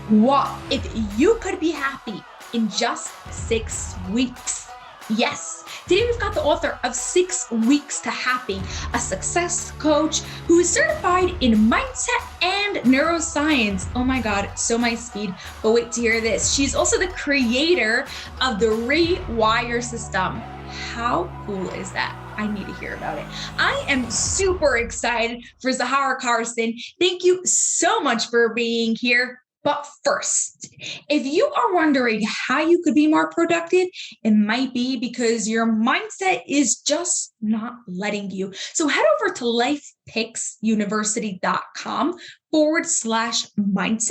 What if you could be happy in just 6 weeks? Yes, today we've got the author of 6 Weeks to Happy, a success coach who is certified in mindset and neuroscience. Oh my God, so my speed, but wait to hear this. She's also the creator of the rewire system. How cool is that? I need to hear about it. I am super excited for Zahra Karsan. Thank you so much for being here. But first, if you are wondering how you could be more productive, it might be because your mindset is just not letting you. So head over to LifePixUniversity.com/mindset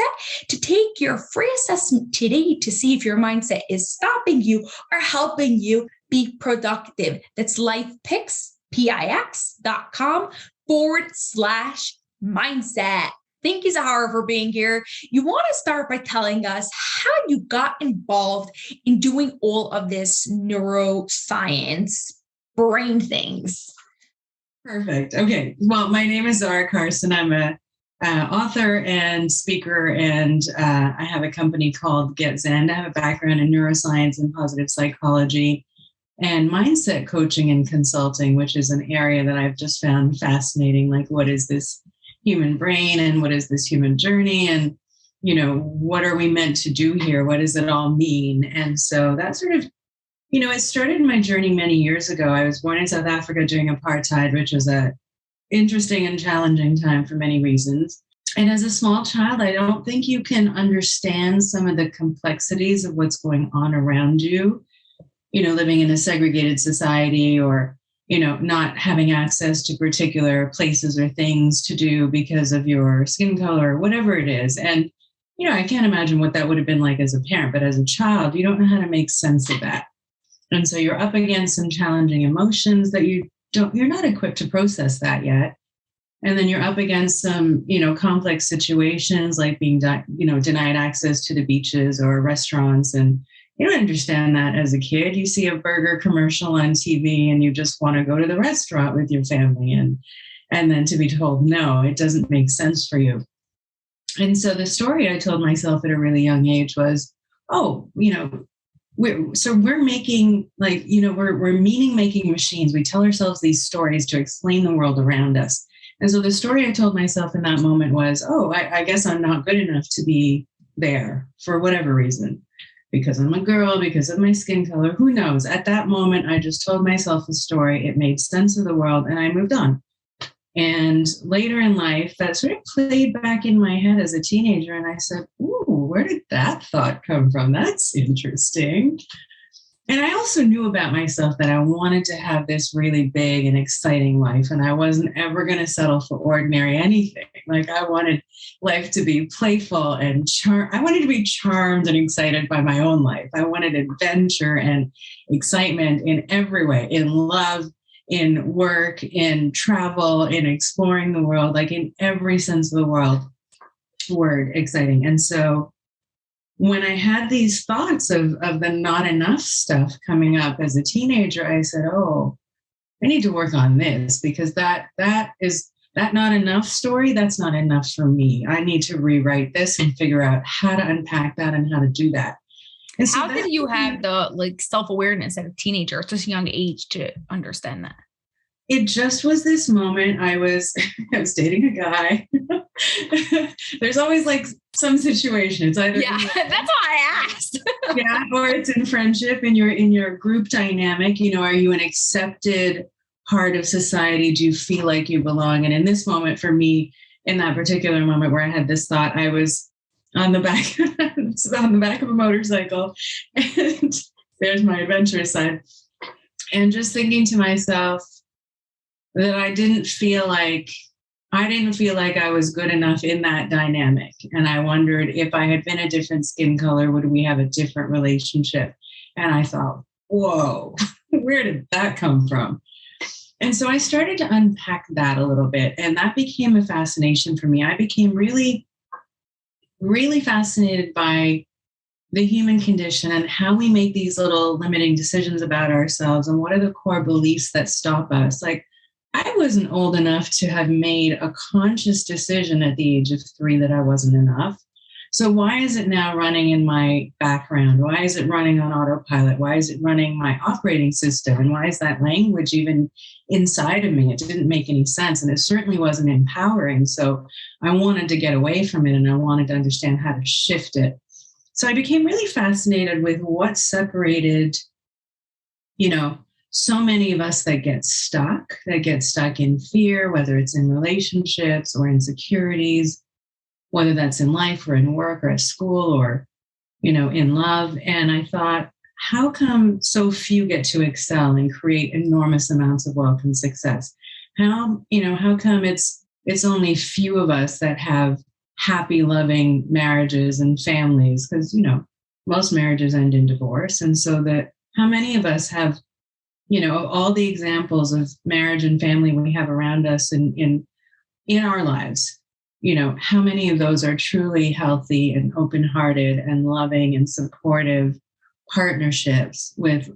to take your free assessment today to see if your mindset is stopping you or helping you be productive. That's LifePixPix.com/mindset. Thank you, Zahra, for being here. You want to start by telling us how you got involved in doing all of this neuroscience brain things. Perfect. Okay. Well, my name is Zahra Karsan. I'm a author and speaker, and I have a company called GetZENd. I have a background in neuroscience and positive psychology and mindset coaching and consulting, which is an area that I've just found fascinating. Like, what is this human brain and what is this human journey, and what are we meant to do here? What does it all mean? And so that sort of, it started my journey many years ago. I was born in South Africa during apartheid, which was a interesting and challenging time for many reasons. And as a small child, I don't think you can understand some of the complexities of what's going on around you, living in a segregated society, or not having access to particular places or things to do because of your skin color or whatever it is. And, I can't imagine what that would have been like as a parent, but as a child, you don't know how to make sense of that. And so you're up against some challenging emotions that you're not equipped to process that yet. And then you're up against some, complex situations like being, denied access to the beaches or restaurants. And you don't understand that as a kid. You see a burger commercial on TV and you just want to go to the restaurant with your family, and then to be told, no, it doesn't make sense for you. And so the story I told myself at a really young age was, we're making we're meaning making machines. We tell ourselves these stories to explain the world around us. And so the story I told myself in that moment was, I guess I'm not good enough to be there for whatever reason. Because I'm a girl, because of my skin color, who knows? At that moment, I just told myself a story. It made sense of the world, and I moved on. And later in life, that sort of played back in my head as a teenager, and I said, ooh, where did that thought come from? That's interesting. And I also knew about myself that I wanted to have this really big and exciting life, and I wasn't ever going to settle for ordinary anything. Like, I wanted life to be playful and I wanted to be charmed and excited by my own life. I wanted adventure and excitement in every way, in love, in work, in travel, in exploring the world, like in every sense of the word exciting. And so when I had these thoughts of the not enough stuff coming up as a teenager, I said, I need to work on this, because that not enough story, that's not enough for me. I need to rewrite this and figure out how to unpack that and how to do that. And so how did you have the self-awareness at a teenager, at such a young age, to understand that? It just was this moment. I was dating a guy. There's always some situation. It's either that's why I asked. or it's in friendship, in your group dynamic. Are you an accepted part of society? Do you feel like you belong? And in this moment, for me, in that particular moment where I had this thought, I was on the back of a motorcycle, and there's my adventurous side, and just thinking to myself that I didn't feel like I was good enough in that dynamic. And I wondered, if I had been a different skin color, would we have a different relationship? And I thought, whoa, where did that come from? And so I started to unpack that a little bit, and that became a fascination for me. I became really, really fascinated by the human condition and how we make these little limiting decisions about ourselves, and what are the core beliefs that stop us. Like, I wasn't old enough to have made a conscious decision at the age of 3 that I wasn't enough. So why is it now running in my background? Why is it running on autopilot? Why is it running my operating system? And why is that language even inside of me? It didn't make any sense. And it certainly wasn't empowering. So I wanted to get away from it, and I wanted to understand how to shift it. So I became really fascinated with what separated, so many of us that get stuck in fear, whether it's in relationships or insecurities, whether that's in life or in work or at school or, in love. And I thought, how come so few get to excel and create enormous amounts of wealth and success? How come it's only few of us that have happy, loving marriages and families? Because, most marriages end in divorce. And so that how many of us have, all the examples of marriage and family we have around us in our lives, how many of those are truly healthy and open-hearted and loving and supportive partnerships with,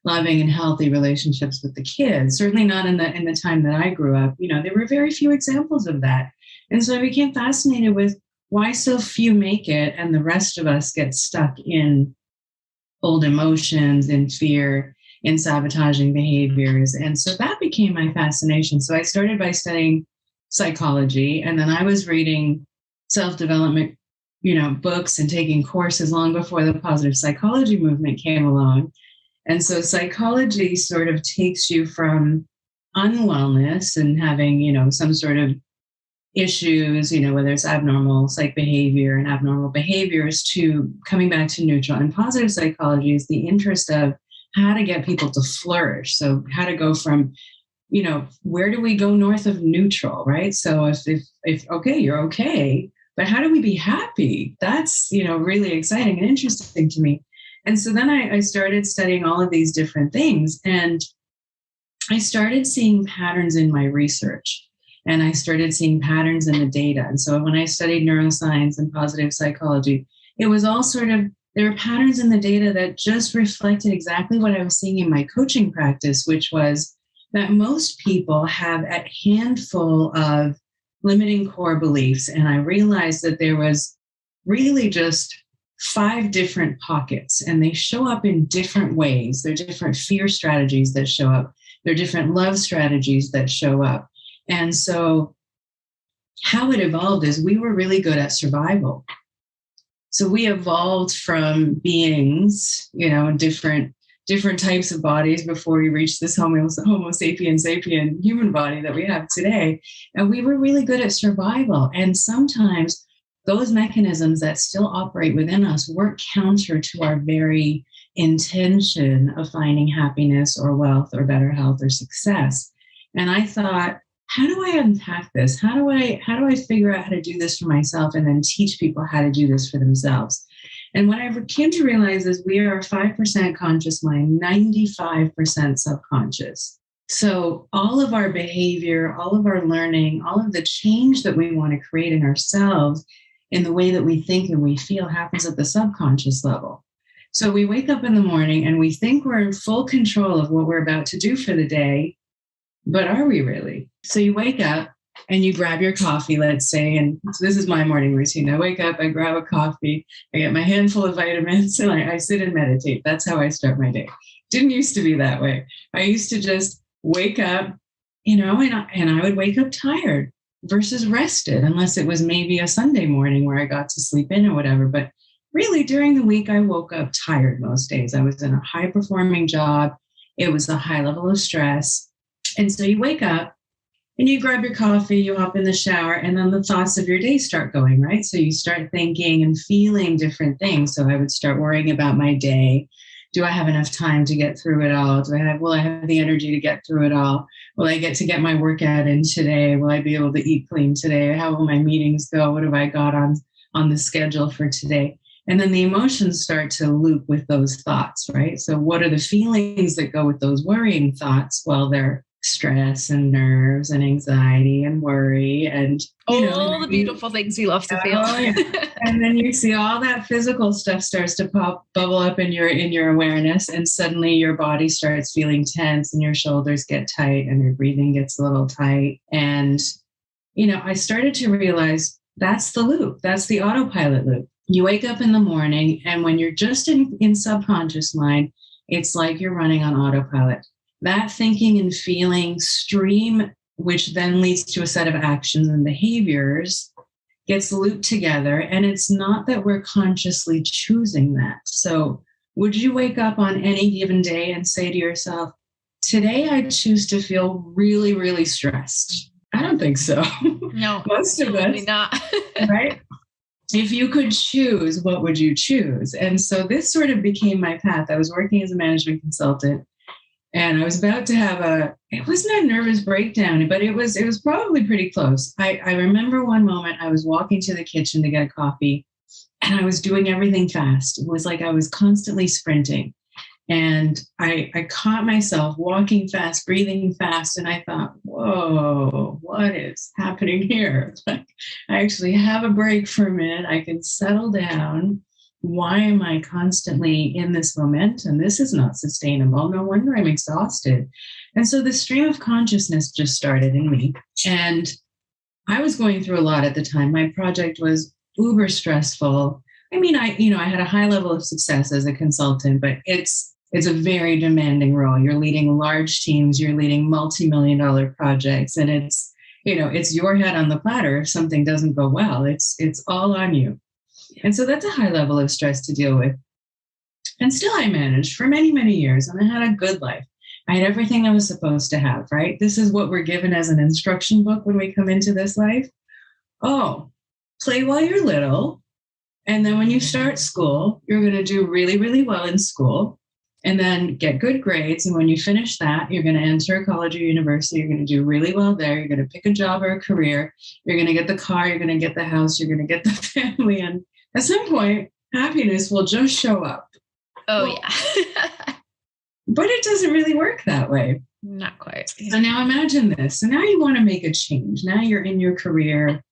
loving and healthy relationships with the kids? Certainly not in the time that I grew up. There were very few examples of that. And so I became fascinated with why so few make it and the rest of us get stuck in old emotions, in fear, in sabotaging behaviors. And so that became my fascination. So I started by studying psychology, and then I was reading self-development, books and taking courses long before the positive psychology movement came along. And so psychology sort of takes you from unwellness and having, some sort of issues, whether it's abnormal psych behavior and abnormal behaviors, to coming back to neutral. And positive psychology is the interest of how to get people to flourish. So how to go from, where do we go north of neutral, right? So if okay, you're okay, but how do we be happy? That's, really exciting and interesting to me. And so then I started studying all of these different things, and I started seeing patterns in my research, and I started seeing patterns in the data. And so when I studied neuroscience and positive psychology, it was all there were patterns in the data that just reflected exactly what I was seeing in my coaching practice, which was that most people have a handful of limiting core beliefs. And I realized that there was really just 5 different pockets, and they show up in different ways. There are different fear strategies that show up. There are different love strategies that show up. And so how it evolved is we were really good at survival. So we evolved from beings, different types of bodies before we reached this Homo sapien human body that we have today. And we were really good at survival. And sometimes those mechanisms that still operate within us work counter to our very intention of finding happiness or wealth or better health or success. And I thought, how do I unpack this? How do I figure out how to do this for myself and then teach people how to do this for themselves? And what I came to realize is we are a 5% conscious mind, 95% subconscious. So all of our behavior, all of our learning, all of the change that we want to create in ourselves in the way that we think and we feel happens at the subconscious level. So we wake up in the morning and we think we're in full control of what we're about to do for the day, but are we really? So you wake up and you grab your coffee, let's say, and so this is my morning routine. I wake up, I grab a coffee, I get my handful of vitamins, and I sit and meditate. That's how I start my day. Didn't used to be that way. I used to just wake up, and I would wake up tired versus rested, unless it was maybe a Sunday morning where I got to sleep in or whatever. But really, during the week, I woke up tired most days. I was in a high-performing job. It was a high level of stress. And so you wake up, and you grab your coffee, you hop in the shower, and then the thoughts of your day start going, right? So you start thinking and feeling different things. So I would start worrying about my day. Do I have enough time to get through it all? Will I have the energy to get through it all? Will I get to get my workout in today? Will I be able to eat clean today? How will my meetings go? What have I got on the schedule for today? And then the emotions start to loop with those thoughts, right? So what are the feelings that go with those worrying thoughts? Well, they're stress and nerves and anxiety and worry and all the beautiful things we love to feel. Yeah. And then you see all that physical stuff starts to bubble up in your awareness, and suddenly your body starts feeling tense and your shoulders get tight and your breathing gets a little tight. And I started to realize that's the loop. That's the autopilot loop. You wake up in the morning, and when you're just in subconscious mind, it's like you're running on autopilot. That thinking and feeling stream, which then leads to a set of actions and behaviors, gets looped together. And it's not that we're consciously choosing that. So would you wake up on any given day and say to yourself, today I choose to feel really, really stressed? I don't think so. No, most of us, not. Right? If you could choose, what would you choose? And so this sort of became my path. I was working as a management consultant, and I was about to have it wasn't a nervous breakdown, but it was probably pretty close. I remember one moment I was walking to the kitchen to get a coffee, and I was doing everything fast. It was like I was constantly sprinting. And I caught myself walking fast, breathing fast. And I thought, whoa, what is happening here? Like, I actually have a break for a minute. I can settle down. Why am I constantly in this momentum? This is not sustainable. No wonder I'm exhausted. And so the stream of consciousness just started in me. And I was going through a lot at the time. My project was uber stressful. I mean, I had a high level of success as a consultant, but it's a very demanding role. You're leading large teams, you're leading multi-million-dollar projects, and it's your head on the platter if something doesn't go well. It's all on you. And so that's a high level of stress to deal with. And still I managed for many, many years, and I had a good life. I had everything I was supposed to have, right? This is what we're given as an instruction book when we come into this life. Oh, play while you're little. And then when you start school, you're going to do really, really well in school. And then get good grades. And when you finish that, you're going to enter a college or university. You're going to do really well there. You're going to pick a job or a career. You're going to get the car. You're going to get the house. You're going to get the family. And at some point, happiness will just show up. Oh, yeah. But it doesn't really work that way. Not quite. So now imagine this. So now you want to make a change. Now you're in your career.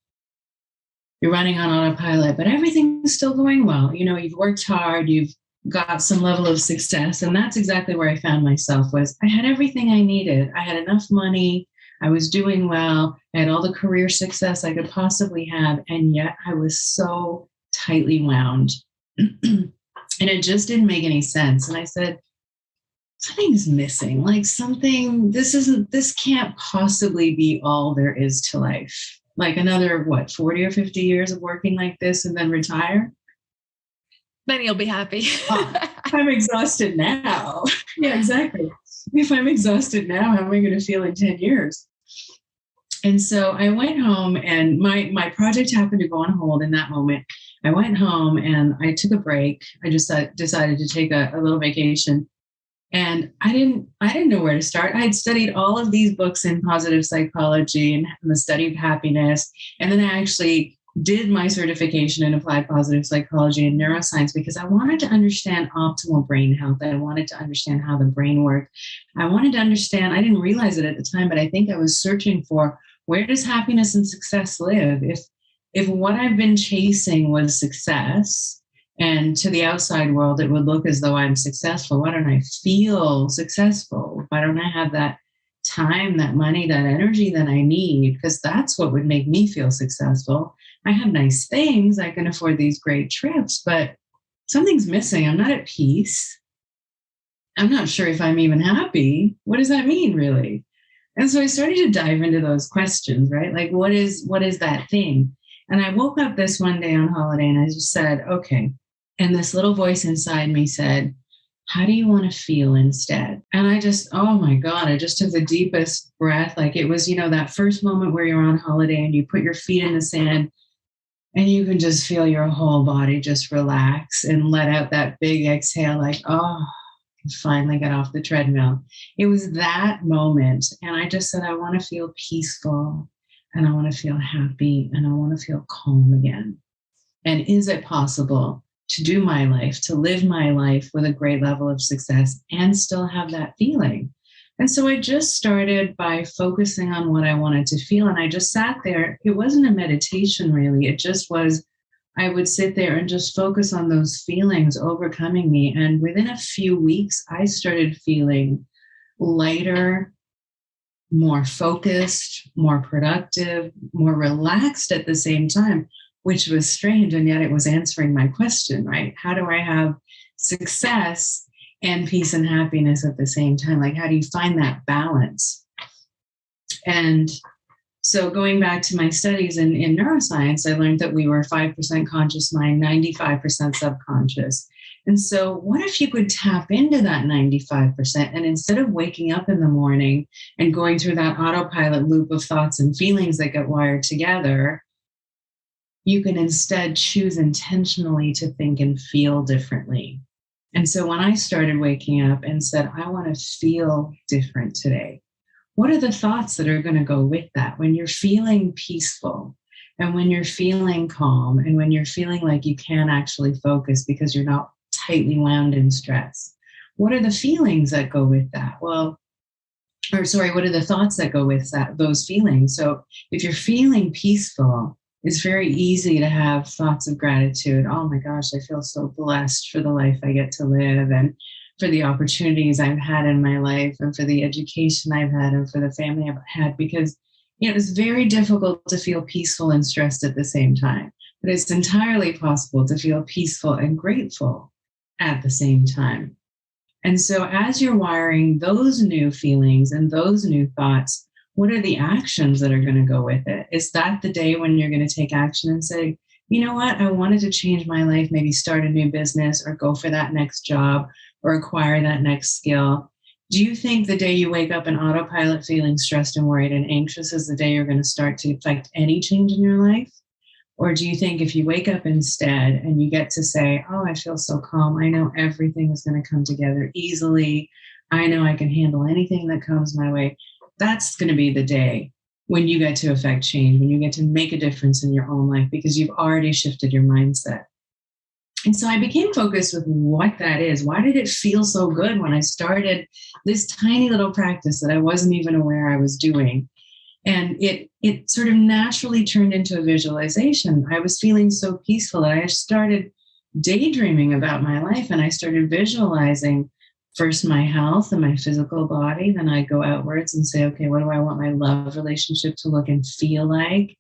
You're running on autopilot, but everything's still going well. You've worked hard. You've got some level of success. And that's exactly where I found myself. Was I had everything I needed. I had enough money. I was doing well. I had all the career success I could possibly have. And yet I was so tightly wound. And it just didn't make any sense. And I said, something's missing. Like this can't possibly be all there is to life. Like another, 40 or 50 years of working like this and then retire? Then you'll be happy. I'm exhausted now. Yeah, exactly. If I'm exhausted now, how am I going to feel in 10 years? And so I went home, and my project happened to go on hold in that moment. I went home and I took a break. I just decided to take a little vacation. And I didn't know where to start. I had studied all of these books in positive psychology and the study of happiness. And then I actually did my certification in applied positive psychology and neuroscience because I wanted to understand optimal brain health. I wanted to understand how the brain worked. I wanted to understand, I didn't realize it at the time, but I think I was searching for, where does happiness and success live? If what I've been chasing was success, and to the outside world, it would look as though I'm successful, why don't I feel successful? Why don't I have that time, that money, that energy that I need? Because that's what would make me feel successful. I have nice things. I can afford these great trips, but something's missing. I'm not at peace. I'm not sure if I'm even happy. What does that mean, really? And so I started to dive into those questions, right? Like, what is that thing? And I woke up this one day on holiday and I just said, okay. And this little voice inside me said, how do you want to feel instead? And I just, oh my God, I just took the deepest breath. Like it was, that first moment where you're on holiday and you put your feet in the sand and you can just feel your whole body just relax and let out that big exhale, like, oh, I finally got off the treadmill. It was that moment. And I just said, I want to feel peaceful and I want to feel happy and I want to feel calm again. And is it possible to do my life, to live my life with a great level of success and still have that feeling? And so I just started by focusing on what I wanted to feel. And I just sat there. It wasn't a meditation, really. It just was, I would sit there and just focus on those feelings overcoming me. And within a few weeks, I started feeling lighter, more focused, more productive, more relaxed at the same time, which was strange. And yet it was answering my question, right? How do I have success and peace and happiness at the same time? Like, how do you find that balance? And so going back to my studies in neuroscience, I learned that we were 5% conscious mind, 95% subconscious. And so what if you could tap into that 95%, and instead of waking up in the morning and going through that autopilot loop of thoughts and feelings that get wired together, you can instead choose intentionally to think and feel differently. And so when I started waking up and said, I want to feel different today, what are the thoughts that are going to go with that? When you're feeling peaceful and when you're feeling calm and when you're feeling like you can actually focus because you're not tightly wound in stress, what are the feelings that go with that? What are the thoughts that go with that, those feelings? So if you're feeling peaceful, it's very easy to have thoughts of gratitude. Oh my gosh, I feel so blessed for the life I get to live, and for the opportunities I've had in my life, and for the education I've had, and for the family I've had, because it's very difficult to feel peaceful and stressed at the same time. But it's entirely possible to feel peaceful and grateful at the same time. And so as you're wiring those new feelings and those new thoughts, what are the actions that are going to go with it? Is that the day when you're going to take action and say, you know what, I wanted to change my life, maybe start a new business or go for that next job or acquire that next skill? Do you think the day you wake up in autopilot feeling stressed and worried and anxious is the day you're going to start to affect any change in your life? Or do you think if you wake up instead and you get to say, oh, I feel so calm, I know everything is going to come together easily, I know I can handle anything that comes my way, that's going to be the day when you get to affect change, when you get to make a difference in your own life because you've already shifted your mindset. And so I became focused with what that is. Why did it feel so good when I started this tiny little practice that I wasn't even aware I was doing? And it sort of naturally turned into a visualization. I was feeling so peaceful that I started daydreaming about my life, and I started visualizing first my health and my physical body. Then I go outwards and say, okay, what do I want my love relationship to look and feel like?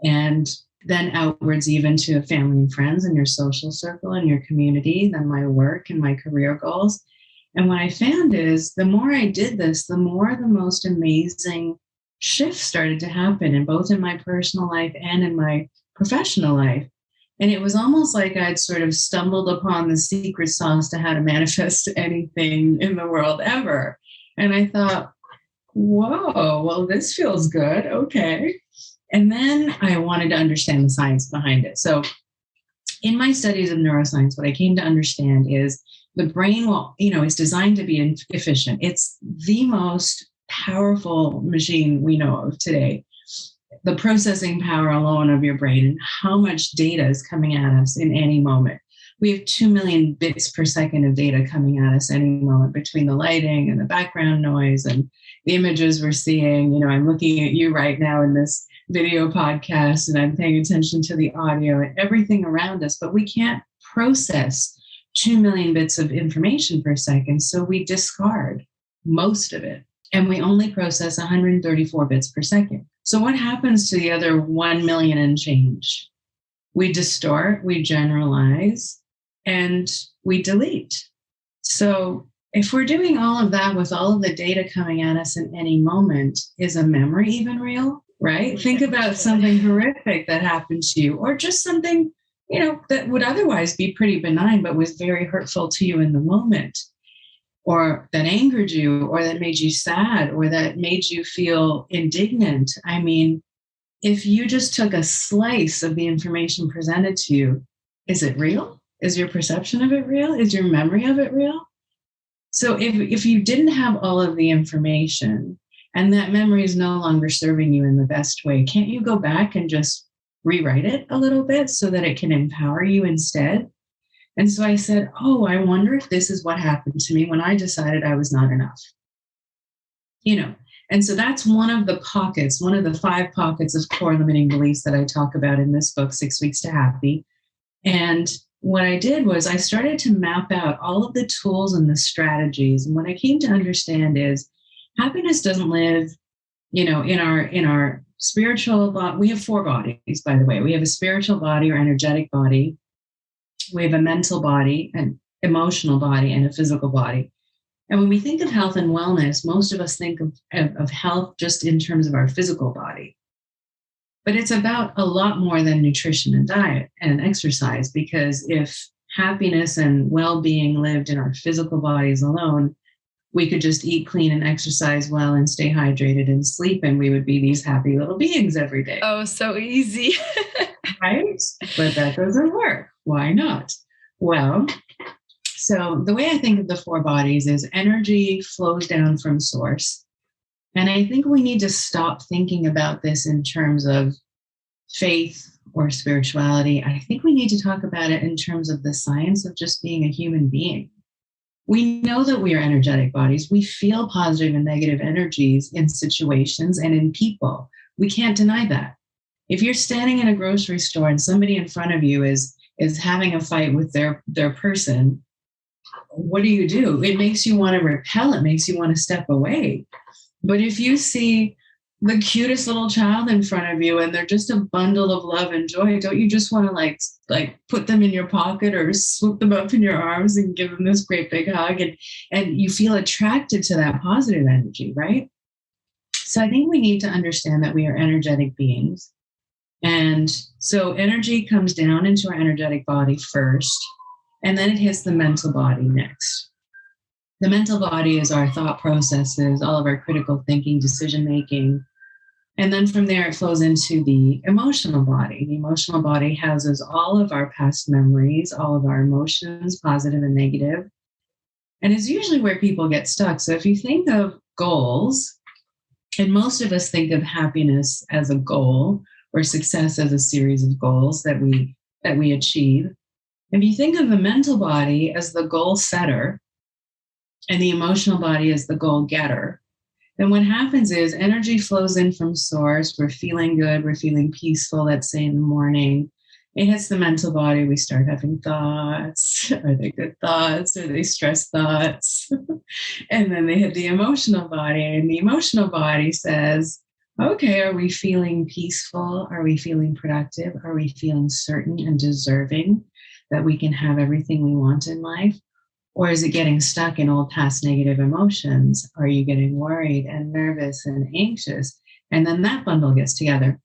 And then outwards even to family and friends and your social circle and your community, then my work and my career goals. And what I found is the more I did this, the more the most amazing shifts started to happen in both in my personal life and in my professional life. And it was almost like I'd sort of stumbled upon the secret sauce to how to manifest anything in the world ever. And I thought, whoa, well, this feels good. Okay. And then I wanted to understand the science behind it. So in my studies of neuroscience, what I came to understand is the brain, is designed to be efficient. It's the most powerful machine we know of today. The processing power alone of your brain and how much data is coming at us in any moment. We have 2 million bits per second of data coming at us any moment between the lighting and the background noise and the images we're seeing. I'm looking at you right now in this video podcast and I'm paying attention to the audio and everything around us, but we can't process 2 million bits of information per second. So we discard most of it. And we only process 134 bits per second. So what happens to the other 1 million and change? We distort, we generalize, and we delete. So if we're doing all of that with all of the data coming at us in any moment, is a memory even real, right? Think about something horrific that happened to you, or just something, that would otherwise be pretty benign, but was very hurtful to you in the moment, or that angered you, or that made you sad, or that made you feel indignant. I mean, if you just took a slice of the information presented to you, is it real? Is your perception of it real? Is your memory of it real? So if you didn't have all of the information and that memory is no longer serving you in the best way, can't you go back and just rewrite it a little bit so that it can empower you instead? And so I said, oh, I wonder if this is what happened to me when I decided I was not enough. And so that's one of the 5 pockets of core limiting beliefs that I talk about in this book, 6 Weeks to Happy. And what I did was I started to map out all of the tools and the strategies. And what I came to understand is happiness doesn't live in our spiritual body, we have 4 bodies, by the way. We have a spiritual body or energetic body. We have a mental body, an emotional body, and a physical body. And when we think of health and wellness, most of us think of health just in terms of our physical body. But it's about a lot more than nutrition and diet and exercise, because if happiness and well-being lived in our physical bodies alone, we could just eat clean and exercise well and stay hydrated and sleep, and we would be these happy little beings every day. Oh, so easy. Right? But that doesn't work. Why not? Well, so the way I think of the 4 bodies is energy flows down from source. And I think we need to stop thinking about this in terms of faith or spirituality. I think we need to talk about it in terms of the science of just being a human being. We know that we are energetic bodies. We feel positive and negative energies in situations and in people. We can't deny that. If you're standing in a grocery store and somebody in front of you is having a fight with their person, what do? It makes you want to repel. It makes you want to step away. But if you see the cutest little child in front of you and they're just a bundle of love and joy, don't you just want to like put them in your pocket or swoop them up in your arms and give them this great big hug, and you feel attracted to that positive energy, right? So I think we need to understand that we are energetic beings. And so energy comes down into our energetic body first, and then it hits the mental body next. The mental body is our thought processes, all of our critical thinking, decision making. And then from there, it flows into the emotional body. The emotional body houses all of our past memories, all of our emotions, positive and negative. And it's usually where people get stuck. So if you think of goals, and most of us think of happiness as a goal or success as a series of goals that we achieve. If you think of the mental body as the goal setter and the emotional body as the goal getter, then what happens is energy flows in from source. We're feeling good. We're feeling peaceful, let's say in the morning. It hits the mental body. We start having thoughts. Are they good thoughts? Are they stress thoughts? And then they hit the emotional body. And the emotional body says, okay, are we feeling peaceful? Are we feeling productive? Are we feeling certain and deserving that we can have everything we want in life? Or is it getting stuck in old past negative emotions? Are you getting worried and nervous and anxious? And then that bundle gets together.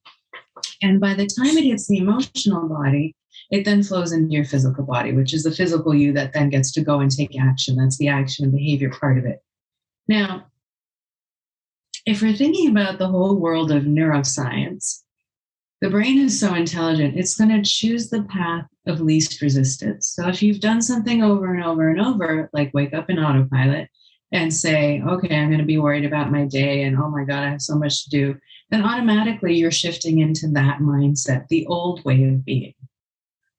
And by the time it hits the emotional body, it then flows into your physical body, which is the physical you that then gets to go and take action. That's the action and behavior part of it. Now, if we're thinking about the whole world of neuroscience, the brain is so intelligent, it's going to choose the path of least resistance. So if you've done something over and over and over, like wake up in autopilot and say, okay, I'm going to be worried about my day and oh my God, I have so much to do, then automatically you're shifting into that mindset, the old way of being.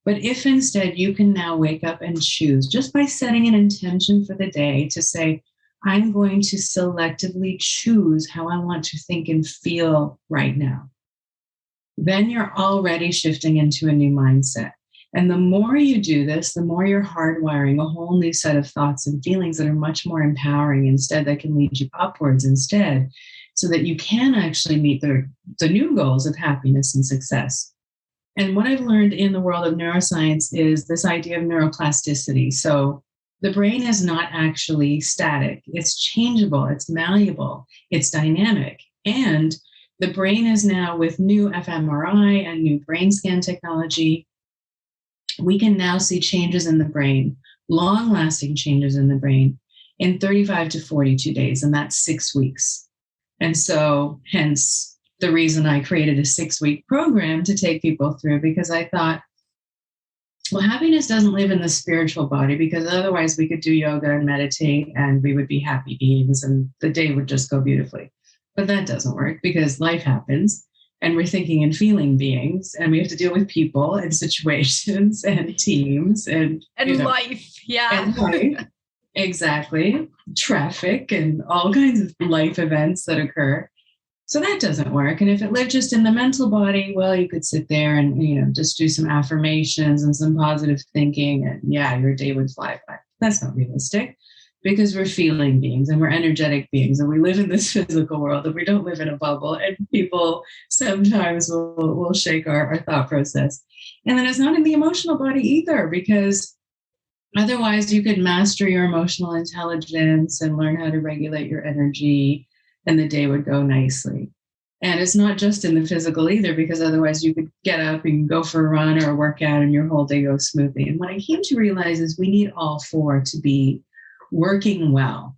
But if instead you can now wake up and choose, just by setting an intention for the day to say, I'm going to selectively choose how I want to think and feel right now, then you're already shifting into a new mindset. And the more you do this, the more you're hardwiring a whole new set of thoughts and feelings that are much more empowering instead, that can lead you upwards instead, so that you can actually meet the new goals of happiness and success. And what I've learned in the world of neuroscience is this idea of neuroplasticity. So the brain is not actually static. It's changeable, it's malleable, it's dynamic. And the brain is now, with new fMRI and new brain scan technology, we can now see changes in the brain, long-lasting changes in the brain, in 35 to 42 days, and that's 6 weeks. And so hence the reason I created a 6-week program to take people through, because I thought, well, happiness doesn't live in the spiritual body, because otherwise we could do yoga and meditate and we would be happy beings and the day would just go beautifully. But that doesn't work, because life happens and we're thinking and feeling beings, and we have to deal with people and situations and teams and life. Yeah. And life. Exactly. Traffic and all kinds of life events that occur. So that doesn't work. And if it lived just in the mental body, well, you could sit there and, just do some affirmations and some positive thinking, and yeah, your day would fly by. That's not realistic. because we're feeling beings and we're energetic beings and we live in this physical world and we don't live in a bubble, and people sometimes will shake our thought process. And then it's not in the emotional body either, because otherwise you could master your emotional intelligence and learn how to regulate your energy and the day would go nicely. And it's not just in the physical either, because otherwise you could get up and go for a run or a workout and your whole day goes smoothly. And what I came to realize is we need all four to be working well.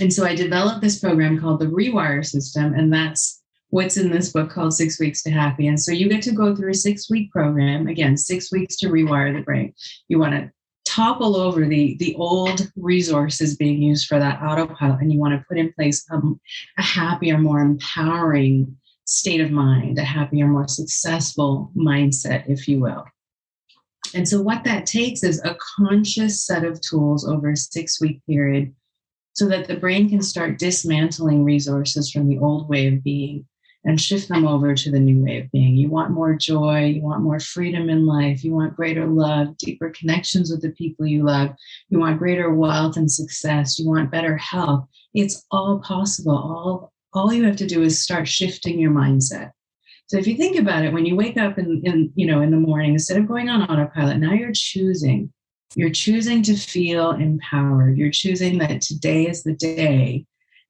And so I developed this program called the Rewire system, and that's what's in this book called 6 Weeks to Happy. And so you get to go through a 6-week program, again, 6 weeks to rewire the brain. You want to topple over the old resources being used for that autopilot, and you want to put in place a happier, more empowering state of mind, a happier, more successful mindset, if you will. And so what that takes is a conscious set of tools over a 6-week period so that the brain can start dismantling resources from the old way of being and shift them over to the new way of being. You want more joy, you want more freedom in life, you want greater love, deeper connections with the people you love, you want greater wealth and success, you want better health. It's all possible. All you have to do is start shifting your mindset. So if you think about it, when you wake up in the morning, instead of going on autopilot, now you're choosing to feel empowered. You're choosing that today is the day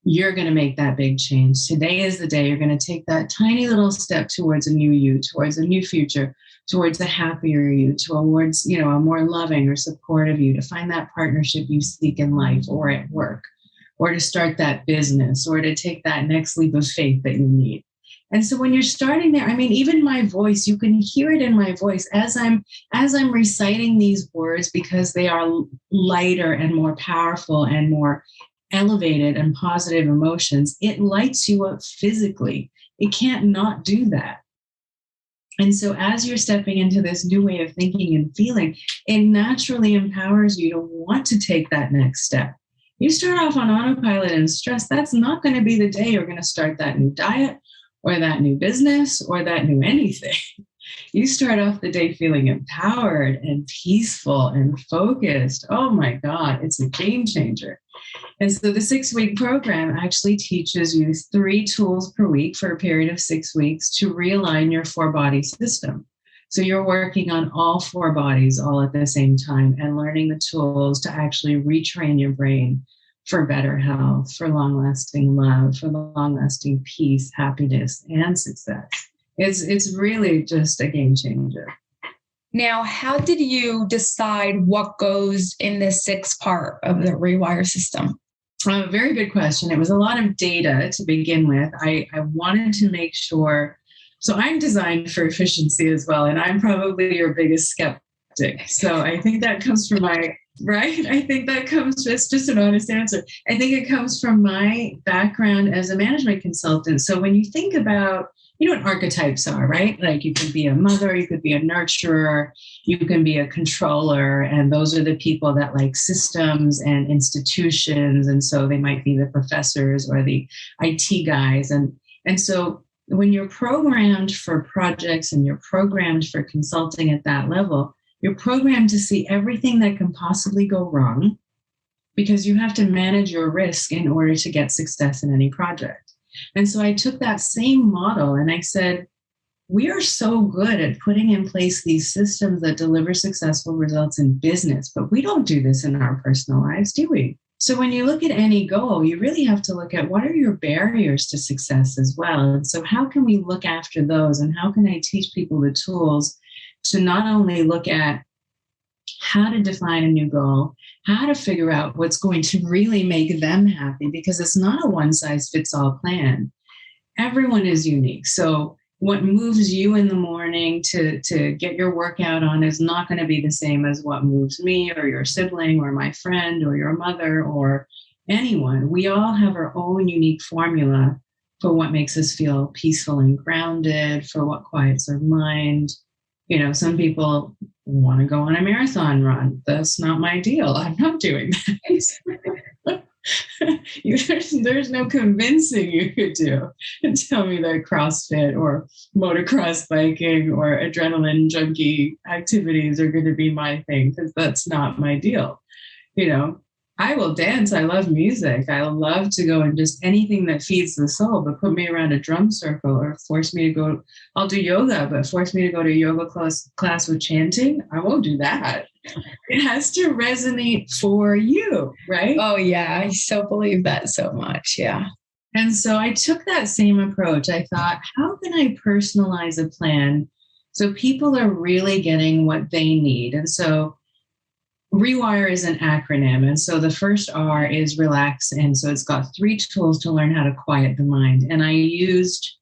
you're going to make that big change. Today is the day you're going to take that tiny little step towards a new you, towards a new future, towards a happier you, towards, a more loving or supportive you, to find that partnership you seek in life or at work, or to start that business, or to take that next leap of faith that you need. And so when you're starting there, even my voice, you can hear it in my voice as I'm reciting these words, because they are lighter and more powerful and more elevated and positive emotions. It lights you up physically. It can't not do that. And so as you're stepping into this new way of thinking and feeling, it naturally empowers you to want to take that next step. You start off on autopilot and stress, that's not going to be the day you're going to start that new diet or that new business or that new anything. You start off the day feeling empowered and peaceful and focused. Oh my God, it's a game changer. And so the 6-week program actually teaches you 3 tools per week for a period of 6 weeks to realign your 4-body system. So you're working on all 4 bodies all at the same time and learning the tools to actually retrain your brain for better health, for long-lasting love, for long-lasting peace, happiness, and success. It's really just a game changer. Now, how did you decide what goes in the 6th part of the Rewire system? Very good question. It was a lot of data to begin with. I wanted to make sure. So I'm designed for efficiency as well, and I'm probably your biggest skeptic. So I think that comes from it's just an honest answer. I think it comes from my background as a management consultant. So when you think about, what archetypes are, right? Like you could be a mother, you could be a nurturer, you can be a controller. And those are the people that like systems and institutions. And so they might be the professors or the IT guys. And so when you're programmed for projects and you're programmed for consulting at that level, you're programmed to see everything that can possibly go wrong, because you have to manage your risk in order to get success in any project. And so I took that same model and I said, we are so good at putting in place these systems that deliver successful results in business, but we don't do this in our personal lives, do we? So when you look at any goal, you really have to look at what are your barriers to success as well. And so how can we look after those, and how can I teach people the tools to not only look at how to define a new goal, how to figure out what's going to really make them happy, because it's not a one-size-fits-all plan. Everyone is unique. So what moves you in the morning to get your workout on is not going to be the same as what moves me or your sibling or my friend or your mother or anyone. We all have our own unique formula for what makes us feel peaceful and grounded, for what quiets our mind. Some people want to go on a marathon run. That's not my deal. I'm not doing that. There's no convincing you could do and tell me that CrossFit or motocross biking or adrenaline junkie activities are going to be my thing, because that's not my deal. I will dance. I love music. I love to go and just anything that feeds the soul, but put me around a drum circle or force me to go. I'll do yoga, but force me to go to a yoga class with chanting. I won't do that. It has to resonate for you, right? Oh, yeah. I so believe that so much. Yeah. And so I took that same approach. I thought, how can I personalize a plan so people are really getting what they need? And so Rewire is an acronym. And so the first R is relax. And so it's got 3 tools to learn how to quiet the mind. And I used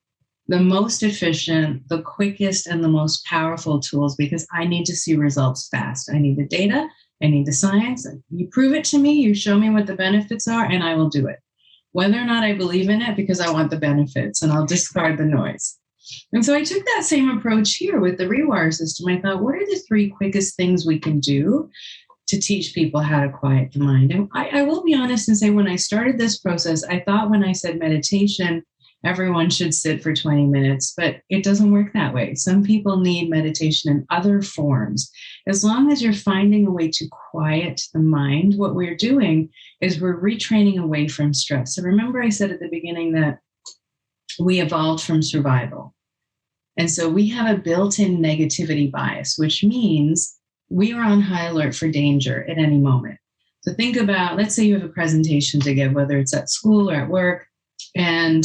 the most efficient, the quickest, and the most powerful tools because I need to see results fast. I need the data. I need the science. You prove it to me. You show me what the benefits are, and I will do it. Whether or not I believe in it, because I want the benefits, and I'll discard the noise. And so I took that same approach here with the Rewire system. I thought, what are the 3 quickest things we can do to teach people how to quiet the mind? And I will be honest and say, when I started this process, I thought when I said meditation, everyone should sit for 20 minutes, but it doesn't work that way. Some people need meditation in other forms. As long as you're finding a way to quiet the mind, what we're doing is we're retraining away from stress. So remember I said at the beginning that we evolved from survival. And so we have a built-in negativity bias, which means we are on high alert for danger at any moment. So think about, let's say you have a presentation to give, whether it's at school or at work, and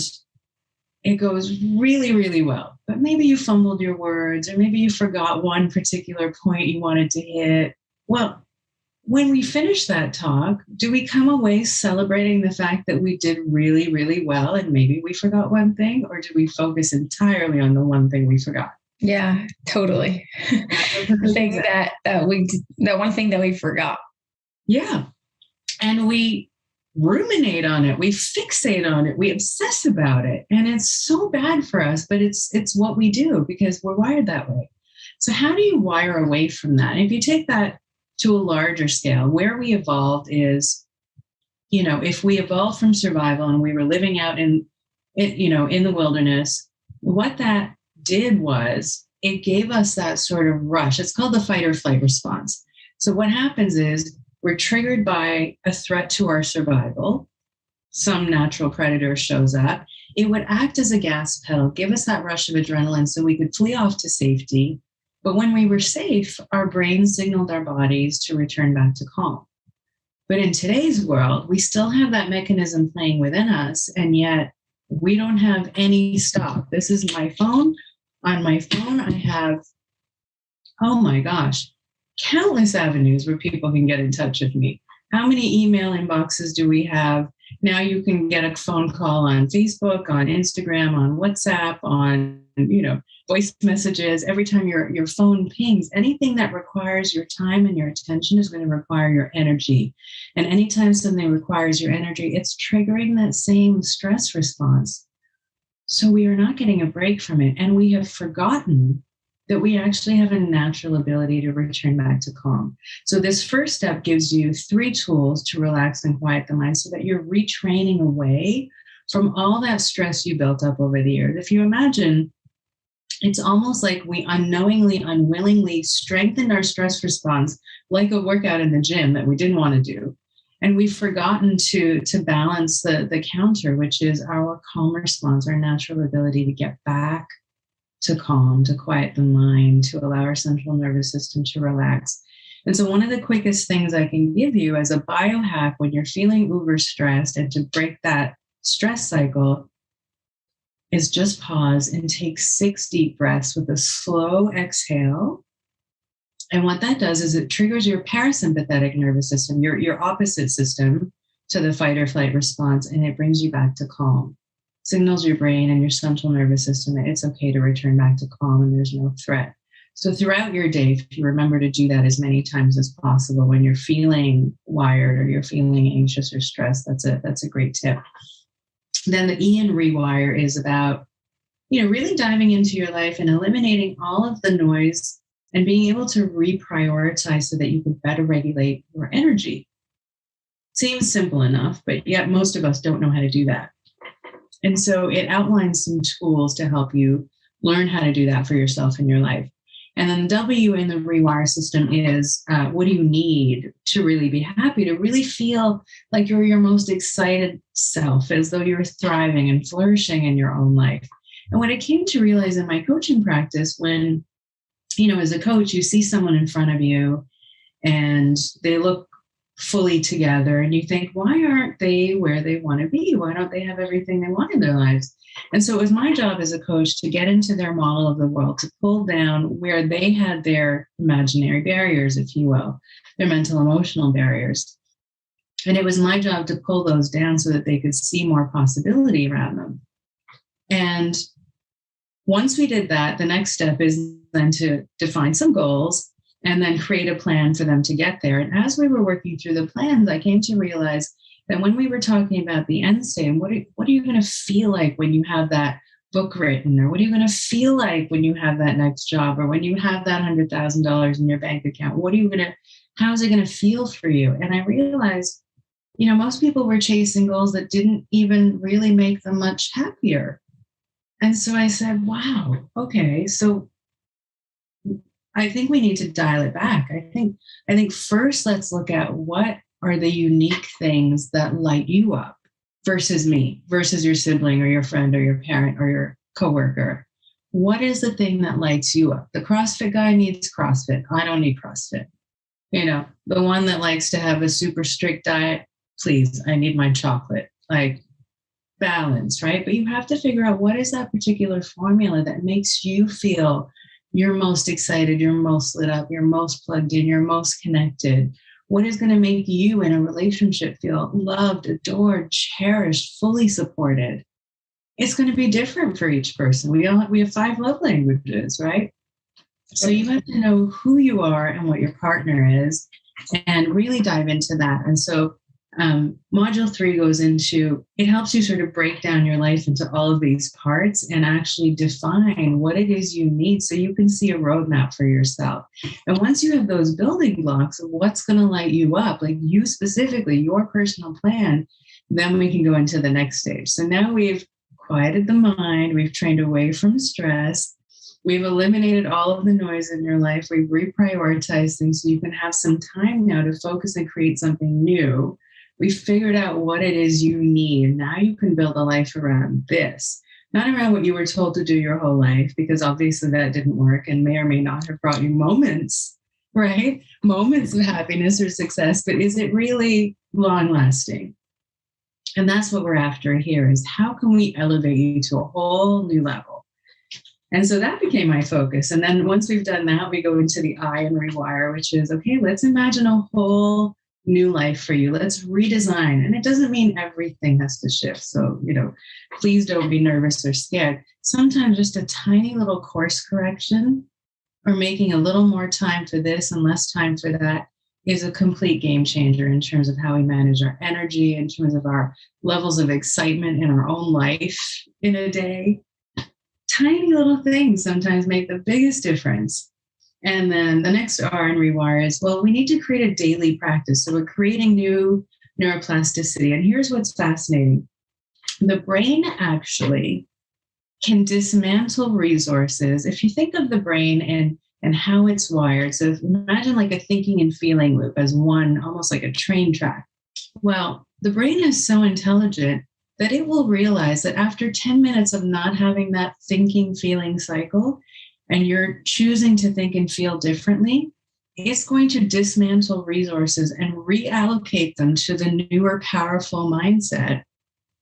it goes really, really well. But maybe you fumbled your words, or maybe you forgot one particular point you wanted to hit. Well, when we finish that talk, do we come away celebrating the fact that we did really, really well and maybe we forgot one thing, or do we focus entirely on the one thing we forgot? Yeah, totally. that one thing that we forgot. Yeah. And we ruminate on it. We fixate on it. We obsess about it. And it's so bad for us, but it's what we do because we're wired that way. So how do you wire away from that? And if you take that to a larger scale, where we evolved is, if we evolved from survival and we were living out in the wilderness, what that did was it gave us that sort of rush. It's called the fight or flight response. So what happens is we're triggered by a threat to our survival. Some natural predator shows up. It would act as a gas pedal, give us that rush of adrenaline so we could flee off to safety. But when we were safe, our brains signaled our bodies to return back to calm. But in today's world, we still have that mechanism playing within us, and yet we don't have any stop. This is my phone. On my phone, I have, oh my gosh, countless avenues where people can get in touch with me. How many email inboxes do we have? Now you can get a phone call on Facebook, on Instagram, on WhatsApp, on, voice messages. Every time your phone pings, anything that requires your time and your attention is going to require your energy. And anytime something requires your energy, it's triggering that same stress response. So we are not getting a break from it. And we have forgotten that we actually have a natural ability to return back to calm. So this first step gives you 3 tools to relax and quiet the mind so that you're retraining away from all that stress you built up over the years. If you imagine, it's almost like we unknowingly, unwillingly strengthened our stress response like a workout in the gym that we didn't want to do. And we've forgotten to balance the counter, which is our calm response, our natural ability to get back to calm, to quiet the mind, to allow our central nervous system to relax. And so one of the quickest things I can give you as a biohack when you're feeling uber stressed and to break that stress cycle is just pause and take 6 deep breaths with a slow exhale. And what that does is it triggers your parasympathetic nervous system, your opposite system to the fight or flight response, and it brings you back to calm. Signals your brain and your central nervous system that it's okay to return back to calm and there's no threat. So throughout your day, if you remember to do that as many times as possible when you're feeling wired or you're feeling anxious or stressed, that's a great tip. Then the E in Rewire is about, really diving into your life and eliminating all of the noise and being able to reprioritize so that you can better regulate your energy. Seems simple enough, but yet most of us don't know how to do that. And so it outlines some tools to help you learn how to do that for yourself in your life. And then the W in the rewire system is what do you need to really be happy, to really feel like you're your most excited self, as though you're thriving and flourishing in your own life. And what I came to realize in my coaching practice, when, as a coach, you see someone in front of you and they look fully together and you think, why aren't they where they want to be? Why don't they have everything they want in their lives? And so it was my job as a coach to get into their model of the world, to pull down where they had their imaginary barriers, if you will, their mental, emotional barriers. And it was my job to pull those down so that they could see more possibility around them. And once we did that, the next step is then to define some goals and then create a plan for them to get there. And as we were working through the plans, I came to realize that when we were talking about the end state, what are you going to feel like when you have that book written? Or what are you going to feel like when you have that next job? Or when you have that $100,000 in your bank account? How is it going to feel for you? And I realized, most people were chasing goals that didn't even really make them much happier. And so I said, wow, okay, so I think we need to dial it back. I think first let's look at what are the unique things that light you up versus me, versus your sibling or your friend or your parent or your coworker. What is the thing that lights you up? The CrossFit guy needs CrossFit. I don't need CrossFit. The one that likes to have a super strict diet, please, I need my chocolate. Like, balance, right? But you have to figure out what is that particular formula that makes you feel you're most excited, you're most lit up, you're most plugged in, you're most connected. What is going to make you in a relationship feel loved, adored, cherished, fully supported? It's going to be different for each person. We have 5 love languages, right? So you have to know who you are and what your partner is and really dive into that. And so module 3 goes into, it helps you sort of break down your life into all of these parts and actually define what it is you need so you can see a roadmap for yourself. And once you have those building blocks of what's going to light you up, like you specifically, your personal plan, then we can go into the next stage. So now we've quieted the mind, we've trained away from stress, we've eliminated all of the noise in your life, we've reprioritized things so you can have some time now to focus and create something new. We figured out what it is you need. Now you can build a life around this, not around what you were told to do your whole life, because obviously that didn't work and may or may not have brought you moments, right? Moments of happiness or success, but is it really long lasting? And that's what we're after here, is how can we elevate you to a whole new level? And so that became my focus. And then once we've done that, we go into the I and rewire, which is, okay, let's imagine a whole new life for you. Let's redesign. And it doesn't mean everything has to shift. So, please don't be nervous or scared. Sometimes just a tiny little course correction or making a little more time for this and less time for that is a complete game changer in terms of how we manage our energy, in terms of our levels of excitement in our own life in a day. Tiny little things sometimes make the biggest difference. And then the next R in rewire is, well, we need to create a daily practice. So we're creating new neuroplasticity. And here's what's fascinating. The brain actually can dismantle resources. If you think of the brain and how it's wired, so imagine like a thinking and feeling loop as one, almost like a train track. Well, the brain is so intelligent that it will realize that after 10 minutes of not having that thinking, feeling cycle, and you're choosing to think and feel differently, it's going to dismantle resources and reallocate them to the newer, powerful mindset,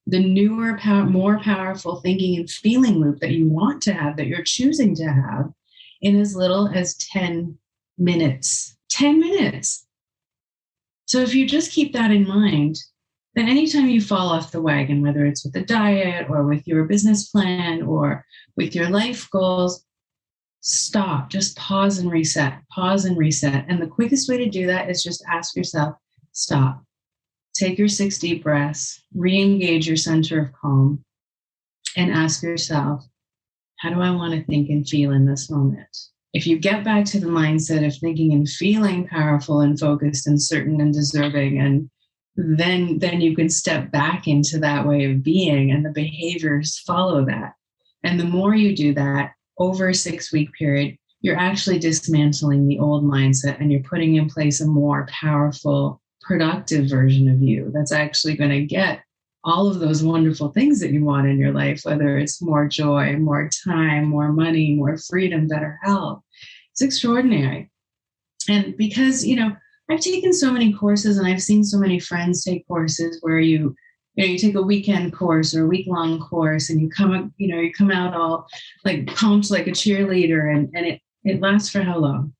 the newer, more powerful thinking and feeling loop that you want to have, that you're choosing to have, in as little as 10 minutes. 10 minutes. So if you just keep that in mind, then anytime you fall off the wagon, whether it's with a diet or with your business plan or with your life goals, stop, just pause and reset, pause and reset. And the quickest way to do that is just ask yourself, stop, take your 6 deep breaths, re-engage your center of calm, and ask yourself, how do I want to think and feel in this moment? If you get back to the mindset of thinking and feeling powerful and focused and certain and deserving, and then you can step back into that way of being, and the behaviors follow that. And the more you do that, over a 6-week period, you're actually dismantling the old mindset and you're putting in place a more powerful, productive version of you that's actually going to get all of those wonderful things that you want in your life, whether it's more joy, more time, more money, more freedom, better health. It's extraordinary. And because, I've taken so many courses and I've seen so many friends take courses where you take a weekend course or a week-long course and you come out all like pumped like a cheerleader and it lasts for how long?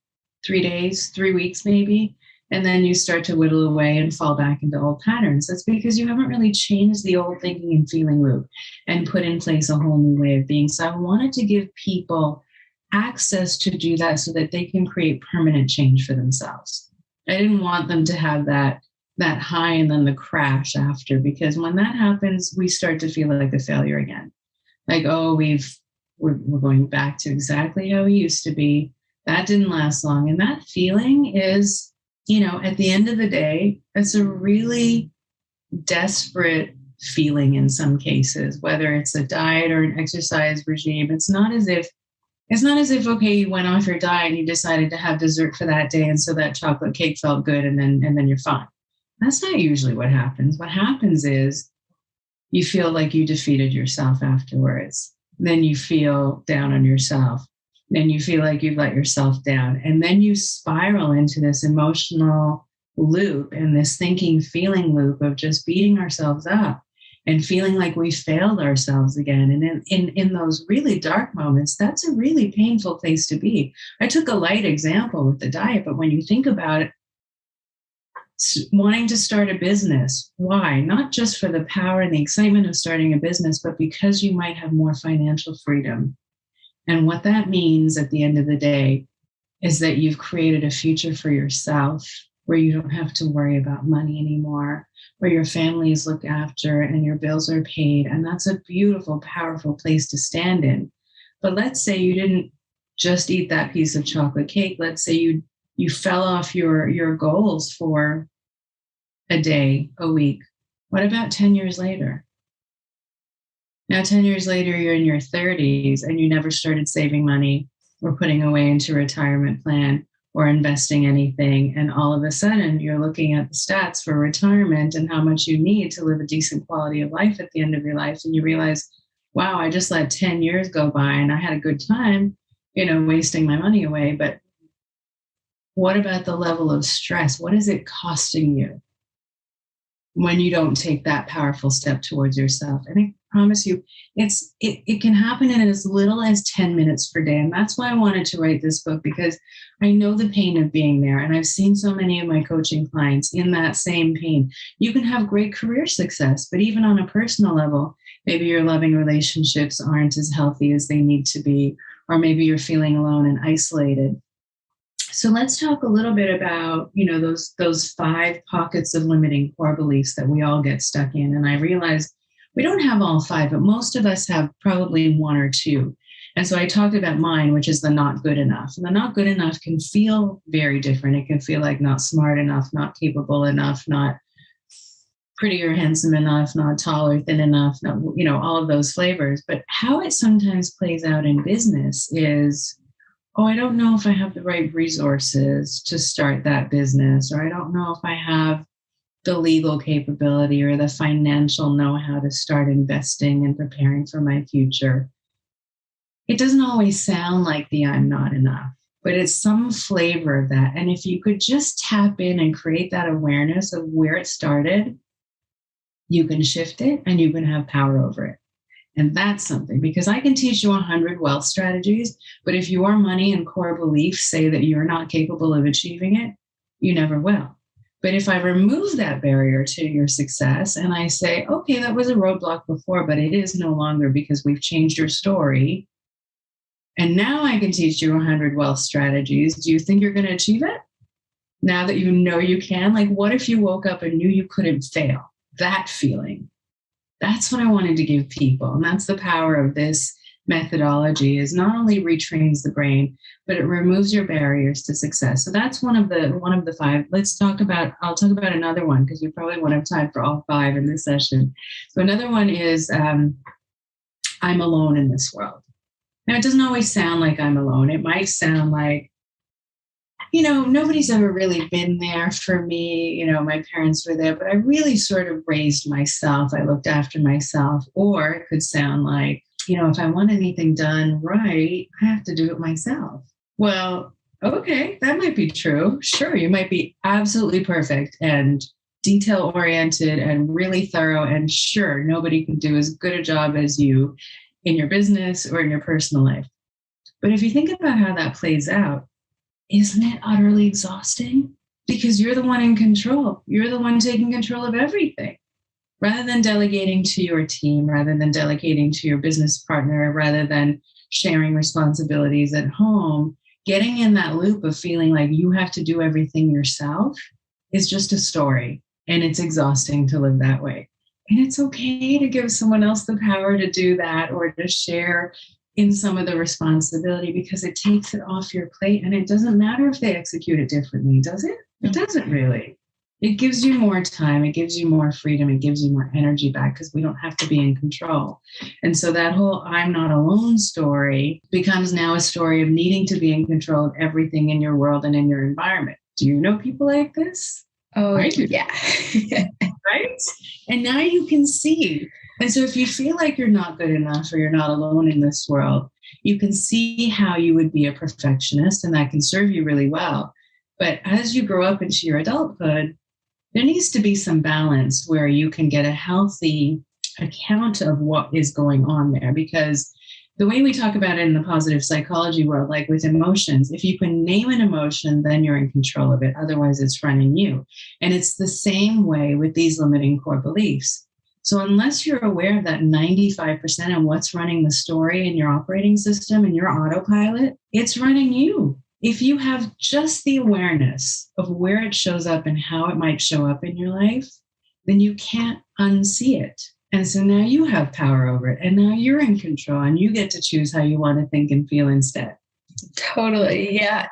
3 days, 3 weeks maybe? And then you start to whittle away and fall back into old patterns. That's because you haven't really changed the old thinking and feeling loop and put in place a whole new way of being. So I wanted to give people access to do that so that they can create permanent change for themselves. I didn't want them to have that high and then the crash after, because when that happens, we start to feel like a failure again. Like, oh, we're going back to exactly how we used to be. That didn't last long. And that feeling is, at the end of the day, it's a really desperate feeling in some cases, whether it's a diet or an exercise regime. It's not as if, okay, you went off your diet and you decided to have dessert for that day. And so that chocolate cake felt good and then you're fine. That's not usually what happens. What happens is you feel like you defeated yourself afterwards. Then you feel down on yourself. Then you feel like you've let yourself down. And then you spiral into this emotional loop and this thinking, feeling loop of just beating ourselves up and feeling like we failed ourselves again. And in those really dark moments, that's a really painful place to be. I took a light example with the diet, but when you think about it, wanting to start a business, why? Not just for the power and the excitement of starting a business, but because you might have more financial freedom. And what that means at the end of the day is that you've created a future for yourself where you don't have to worry about money anymore, where your family is looked after and your bills are paid. And that's a beautiful, powerful place to stand in. But let's say you didn't just eat that piece of chocolate cake. Let's say you fell off your goals for a day, a week. What about 10 years later? Now, 10 years later, you're in your 30s and you never started saving money or putting away into a retirement plan or investing anything. And all of a sudden, you're looking at the stats for retirement and how much you need to live a decent quality of life at the end of your life. And you realize, wow, I just let 10 years go by and I had a good time, wasting my money away. But what about the level of stress? What is it costing you when you don't take that powerful step towards yourself? And I promise you, it can happen in as little as 10 minutes per day. And that's why I wanted to write this book, because I know the pain of being there. And I've seen so many of my coaching clients in that same pain. You can have great career success, but even on a personal level, maybe your loving relationships aren't as healthy as they need to be, or maybe you're feeling alone and isolated. So let's talk a little bit about, those 5 pockets of limiting core beliefs that we all get stuck in. And I realized we don't have all 5, but most of us have probably 1 or 2. And so I talked about mine, which is the not good enough. And the not good enough can feel very different. It can feel like not smart enough, not capable enough, not pretty or handsome enough, not tall or thin enough, not, all of those flavors. But how it sometimes plays out in business is, oh, I don't know if I have the right resources to start that business, or I don't know if I have the legal capability or the financial know-how to start investing and preparing for my future. It doesn't always sound like the I'm not enough, but it's some flavor of that. And if you could just tap in and create that awareness of where it started, you can shift it and you can have power over it. And that's something, because I can teach you 100 wealth strategies, but if your money and core beliefs say that you're not capable of achieving it, you never will. But if I remove that barrier to your success and I say, okay, that was a roadblock before, but it is no longer because we've changed your story. And now I can teach you 100 wealth strategies. Do you think you're going to achieve it? Now that you know you can? Like, what if you woke up and knew you couldn't fail? That feeling. That's what I wanted to give people. And that's the power of this methodology, is not only retrains the brain, but it removes your barriers to success. So that's one of the 5. I'll talk about another one, because you probably won't have time for all 5 in this session. So another one is I'm alone in this world. Now, it doesn't always sound like I'm alone. It might sound like, nobody's ever really been there for me. My parents were there, but I really sort of raised myself. I looked after myself. Or it could sound like, if I want anything done right, I have to do it myself. Well, okay, that might be true. Sure, you might be absolutely perfect and detail-oriented and really thorough. And sure, nobody can do as good a job as you in your business or in your personal life. But if you think about how that plays out, isn't it utterly exhausting? Because you're the one in control. You're the one taking control of everything. Rather than delegating to your team, rather than delegating to your business partner, rather than sharing responsibilities at home, getting in that loop of feeling like you have to do everything yourself is just a story. And it's exhausting to live that way. And it's okay to give someone else the power to do that or to share in some of the responsibility, because it takes it off your plate. And it doesn't matter if they execute it differently, does it? It doesn't really. It gives you more time. It gives you more freedom. It gives you more energy back because we don't have to be in control. And so that whole I'm not alone story becomes now a story of needing to be in control of everything in your world and in your environment. Do you know people like this? Oh, I do. Yeah. Right? And now you can see. And so if you feel like you're not good enough or you're not alone in this world, you can see how you would be a perfectionist, and that can serve you really well. But as you grow up into your adulthood, there needs to be some balance where you can get a healthy account of what is going on there. Because the way we talk about it in the positive psychology world, like with emotions, if you can name an emotion, then you're in control of it. Otherwise, it's running you. And it's the same way with these limiting core beliefs. So unless you're aware of that 95% and what's running the story in your operating system and your autopilot, it's running you. If you have just the awareness of where it shows up and how it might show up in your life, then you can't unsee it. And so now you have power over it. And now you're in control and you get to choose how you want to think and feel instead. Totally. Yeah.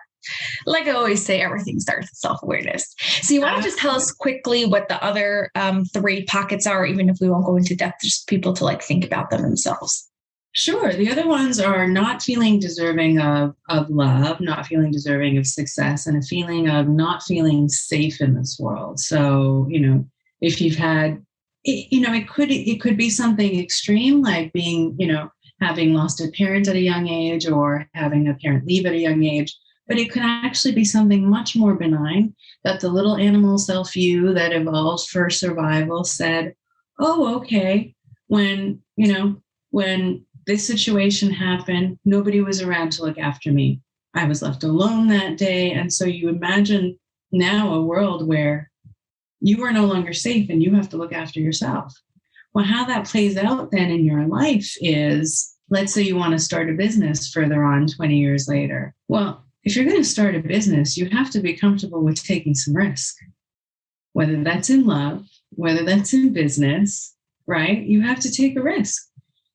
Like I always say, everything starts with self-awareness. So you want to just tell us quickly what the other 3 pockets are, even if we won't go into depth, just people to think about them themselves. Sure. The other ones are not feeling deserving of love, not feeling deserving of success, and a feeling of not feeling safe in this world. So, if you've had, it could be something extreme like being, having lost a parent at a young age or having a parent leave at a young age. But it could actually be something much more benign that the little animal self-you that evolved for survival said, oh, okay, when this situation happened, nobody was around to look after me. I was left alone that day. And so you imagine now a world where you are no longer safe and you have to look after yourself. Well, how that plays out then in your life is, let's say you want to start a business further on 20 years later. Well, if you're going to start a business, you have to be comfortable with taking some risk, whether that's in love, whether that's in business, right? You have to take a risk.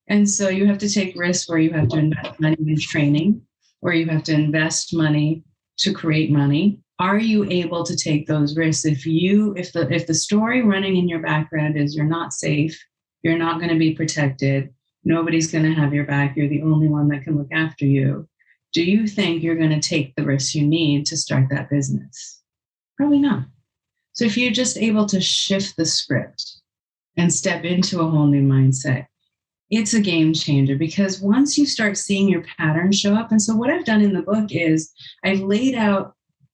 And so you have to take risks where you have to invest money in training, or you have to invest money to create money. Are you able to take those risks? If the story running in your background is you're not safe, you're not going to be protected, nobody's going to have your back, you're the only one that can look after you, do you think you're going to take the risks you need to start that business? Probably not. So if you're just able to shift the script and step into a whole new mindset, it's a game changer, because once you start seeing your patterns show up, and so what I've done in the book is I've laid out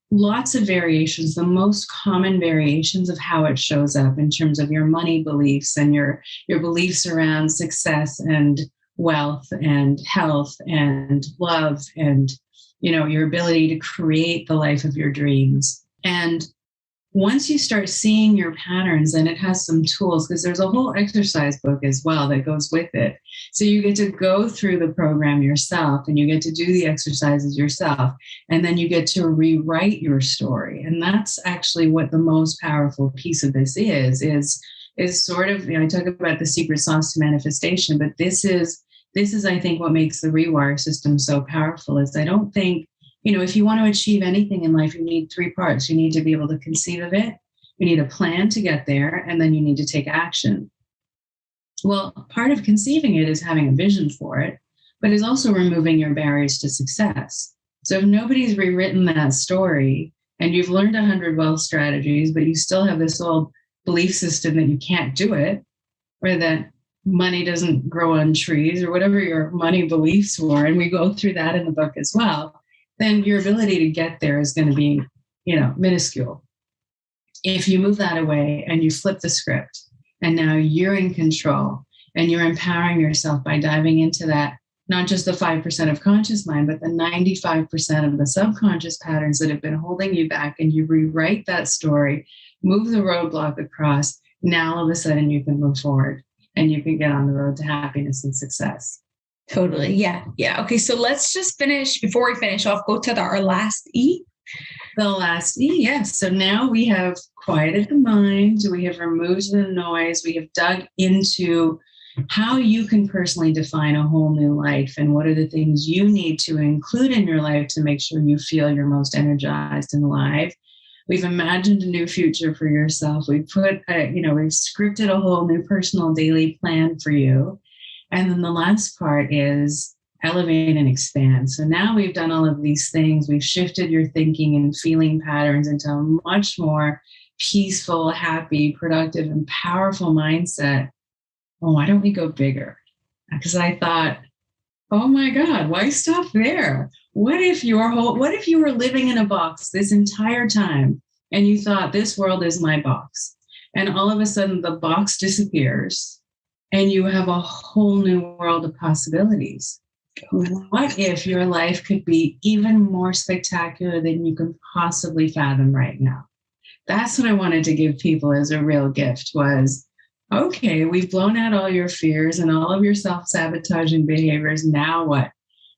lots of variations, the most common variations of how it shows up in terms of your money beliefs and your beliefs around success and wealth and health and love and, your ability to create the life of your dreams. And once you start seeing your patterns, then it has some tools, because there's a whole exercise book as well that goes with it. So you get to go through the program yourself and you get to do the exercises yourself. And then you get to rewrite your story. And that's actually what the most powerful piece of this is sort of, I talk about the secret sauce to manifestation, but this is, I think, what makes the rewire system so powerful. Is I don't think, if you want to achieve anything in life, you need 3 parts. You need to be able to conceive of it. You need a plan to get there, and then you need to take action. Well, part of conceiving it is having a vision for it. but is also removing your barriers to success. So if nobody's rewritten that story and you've learned 100 wealth strategies, but you still have this old belief system that you can't do it, or that money doesn't grow on trees, or whatever your money beliefs were, and we go through that in the book as well, then your ability to get there is going to be, minuscule. If you move that away and you flip the script, and now you're in control and you're empowering yourself by diving into that, not just the 5% of conscious mind, but the 95% of the subconscious patterns that have been holding you back, and you rewrite that story, move the roadblock across, now all of a sudden you can move forward and you can get on the road to happiness and success. Totally. Yeah. Yeah. Okay. So let's just finish, before we finish off, go to our last E. The last E, yes. So now we have quieted the mind. We have removed the noise. We have dug into how you can personally define a whole new life, and what are the things you need to include in your life to make sure you feel your most energized and alive. We've imagined a new future for yourself. We've we've scripted a whole new personal daily plan for you. And then the last part is elevate and expand. So now we've done all of these things. We've shifted your thinking and feeling patterns into a much more peaceful, happy, productive, and powerful mindset. Well, why don't we go bigger? Because I thought, oh my God, why stop there? What if you were living in a box this entire time and you thought this world is my box, and all of a sudden the box disappears and you have a whole new world of possibilities? What if your life could be even more spectacular than you can possibly fathom right now? That's what I wanted to give people as a real gift was, okay, we've blown out all your fears and all of your self-sabotaging behaviors. Now what?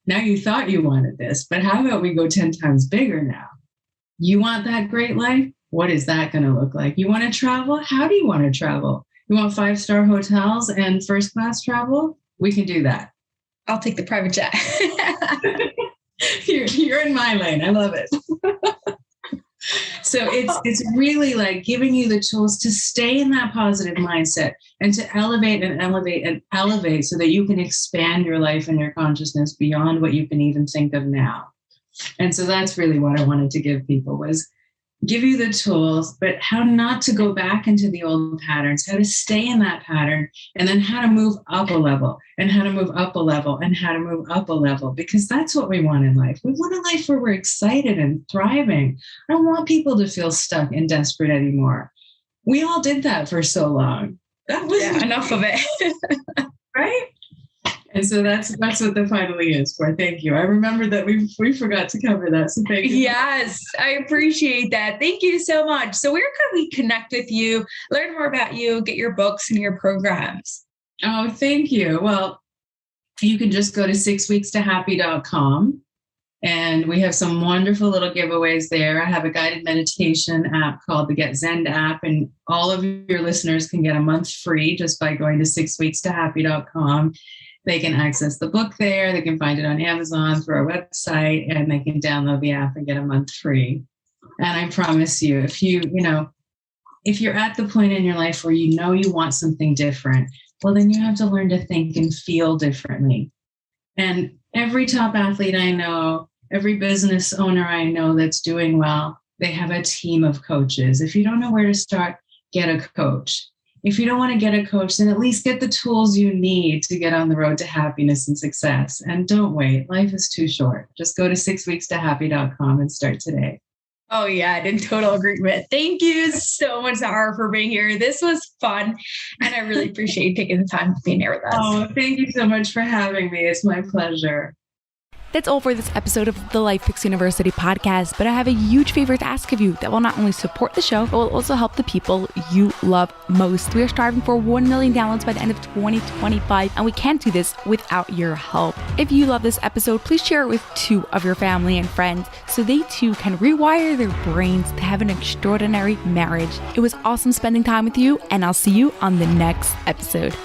Now you thought you wanted this, but how about we go 10 times bigger now? You want that great life? What is that going to look like? You want to travel? How do you want to travel? You want 5-star hotels and first class travel? We can do that. I'll take the private jet. You're in my lane. I love it. So it's really like giving you the tools to stay in that positive mindset and to elevate and elevate and elevate so that you can expand your life and your consciousness beyond what you can even think of now. And so that's really what I wanted to give people, was give you the tools, but how not to go back into the old patterns, how to stay in that pattern, and then how to move up a level, and how to move up a level, and how to move up a level, because that's what we want in life. We want a life where we're excited and thriving. I don't want people to feel stuck and desperate anymore. We all did that for so long. That was enough of it. Right? And so that's what the finally is for. Thank you. I remember that we forgot to cover that. So thank you. Yes, I appreciate that. Thank you so much. So where could we connect with you, learn more about you, get your books and your programs? Oh, thank you. Well, you can just go to 6weekstohappy.com, and we have some wonderful little giveaways there. I have a guided meditation app called the GetZENd app, and all of your listeners can get a month free just by going to 6weekstohappy.com. They can access the book there. They can find it on Amazon through our website, and they can download the app and get a month free. And I promise you, if you're at the point in your life where you want something different, well, then you have to learn to think and feel differently. And every top athlete I know, every business owner I know that's doing well, they have a team of coaches. If you don't know where to start, get a coach. If you don't want to get a coach, then at least get the tools you need to get on the road to happiness and success. And don't wait. Life is too short. Just go to 6weekstohappy.com and start today. Oh, yeah, in total agreement. Thank you so much, Zahra, for being here. This was fun, and I really appreciate you taking the time to be here with us. Oh, thank you so much for having me. It's my pleasure. That's all for this episode of the LifePix University Podcast, but I have a huge favor to ask of you that will not only support the show, but will also help the people you love most. We are striving for 1 million downloads by the end of 2025, and we can't do this without your help. If you love this episode, please share it with 2 of your family and friends so they too can rewire their brains to have an extraordinary marriage. It was awesome spending time with you, and I'll see you on the next episode.